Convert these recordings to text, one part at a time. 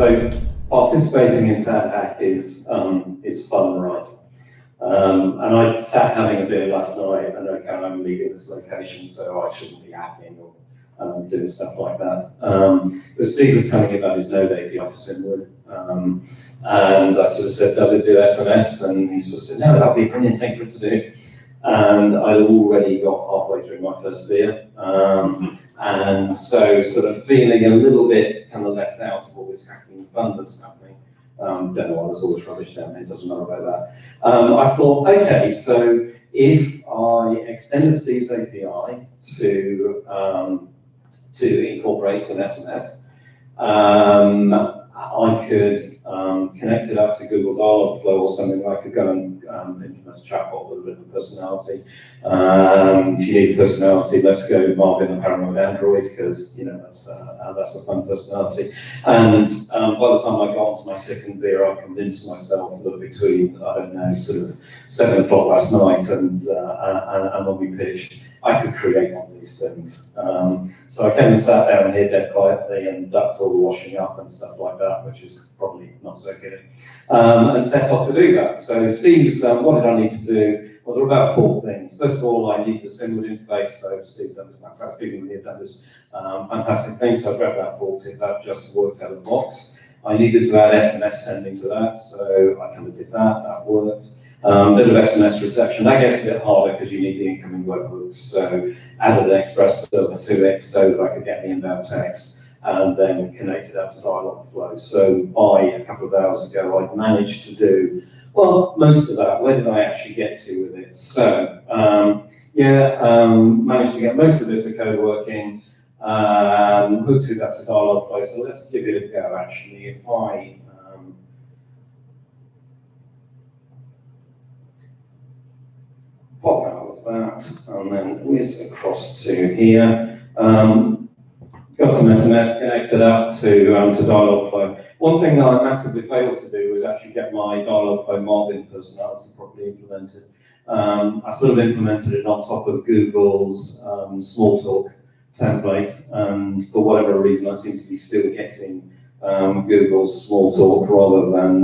So participating in TADHack is fun, right? And I sat having a beer last night, and okay, I'm leaving this location, so I shouldn't be hacking or doing stuff like that. But Steve was telling me about his Node API for Simwood, and I sort of said, does it do SMS? And he sort of said, no, that'd be a brilliant thing for it to do. And I'd already got halfway through my first beer, and so sort of feeling a little bit kind of left out of all this hacking fun that's happening. Don't know why there's all this rubbish down here, doesn't matter about that. I thought, okay, so if I extended Steve's API to incorporate some SMS, I could connect it up to Google Dialogflow or something. I could go and implement a chatbot with a bit of personality. If you need personality, let's go Marvin, a paranoid android, because you know that's a fun personality. And by the time I got onto my second beer, I convinced myself that between, I don't know, sort of 7 o'clock last night and when we pitched, I could create one of these things. So I came and sat down here dead quietly and ducked all the washing up and stuff like that, which is probably not so good, and set off to do that. So Steve's, what did I need to do? Well, there were about 4 things. First of all, I needed the Simwood interface, so Steve done this fantastic, and he had done this fantastic thing, so I grabbed that 40, that just worked out of the box. I needed to add SMS sending to that, so I kind of did that, that worked. Bit of SMS reception, that gets a bit harder because you need the incoming webhooks, so added an express server to it so that I could get the inbound text and then connect it up to Dialogflow. So by a couple of hours ago, I'd managed to do, well, most of that. Where did I actually get to with it? So, managed to get most of this code working, hooked it up to Dialogflow. So let's give it a go, actually. If I pop out of that, and then whiz across to here. Got some SMS connected up to Dialogflow. One thing that I massively failed to do was actually get my Dialogflow Marvin personality properly implemented. I sort of implemented it on top of Google's Smalltalk template, and for whatever reason, I seem to be still getting Google's Smalltalk rather than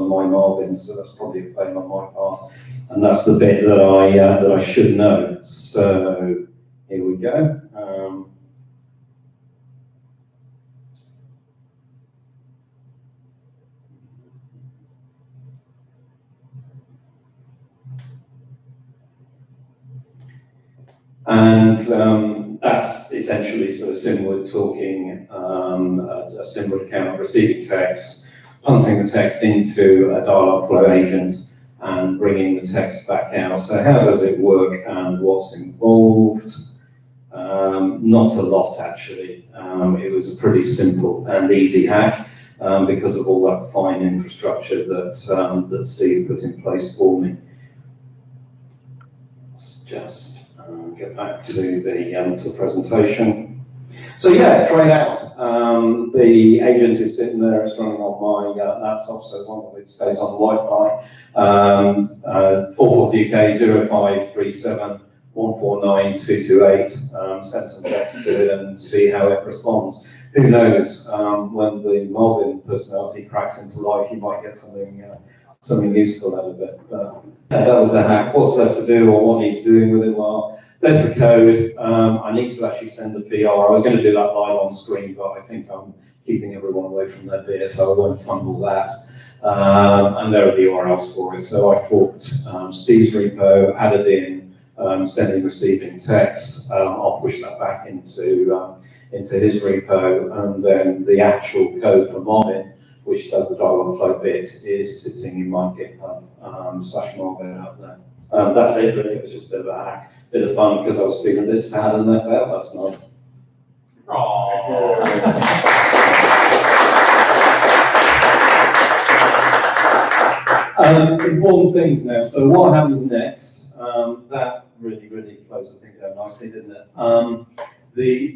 my Marvin. So that's probably a fail on my part, and that's the bit that I should know. So here we go. And that's essentially sort of Simwood talking, a Simwood account receiving text, punting the text into a Dialogflow agent, and bringing the text back out. So how does it work and what's involved? Not a lot, actually. It was a pretty simple and easy hack because of all that fine infrastructure that that Steve put in place for me. Let's just get back to the presentation. So yeah, try it out. The agent is sitting there, it's running on my laptop, so as long as it stays on Wi-Fi. 440 UK 0537 149 228. Send some text to it and see how it responds. Who knows, when the Marvin personality cracks into life, you might get something useful out of it. But that was the hack. What's left to do, or what needs doing with it? Well, there's the code. I need to actually send the PR. I was going to do that live on screen, but I think I'm keeping everyone away from their beer, so I won't fumble that. And there are the URLs for it. So I forked Steve's repo, added in sending, receiving text. I'll push that back into his repo, and then the actual code for Marvin, which does the Dialogflow bit, is sitting in my GitHub /Marvin out there. That's it, really. It was just a bit of a hack, bit of fun, because I was feeling a bit sad and left out last night. Important things now. So what happens next? That really closed the thing down nicely, didn't it?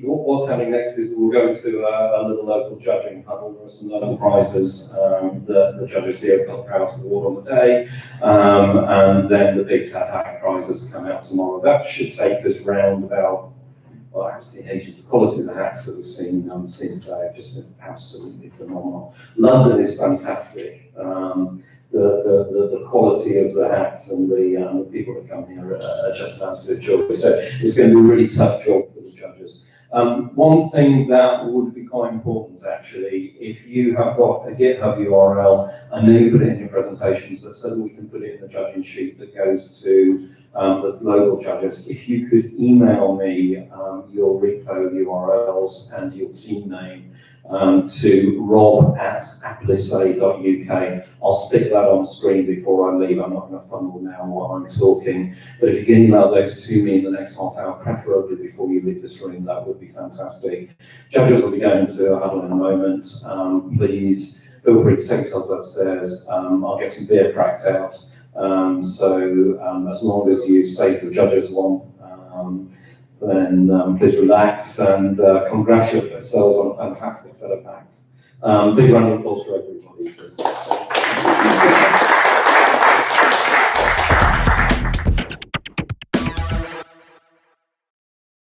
What's happening next is we'll go into a little local judging huddle. There are some local prizes that the judges here got out of the award on the day, and then the big TADHack prizes come out tomorrow. That should take us round about well, I haven't seen ages. The quality of the hats that we've seen today have just been absolutely phenomenal. London is fantastic. The quality of the hats and the people that come here are just an absolute joy. So it's going to be a really tough job for the judges. One thing that would be quite important, actually, if you have got a GitHub URL, I know you put it in your presentations, but so that we can put it in the judging sheet that goes to the global judges, if you could email me your repo URLs and your team name to rob@applesay.uk. I'll stick that on screen before I leave. I'm not going to fumble now while I'm talking, but if you can email those to me in the next half hour, preferably before you leave this room, that would be fantastic. Judges will be going to a huddle in a moment. Please feel free to take yourself upstairs. I'll get some beer cracked out. As long as you say to the judges one, then please relax and congratulate yourselves on a fantastic set of hacks. Big round of applause for everybody, please.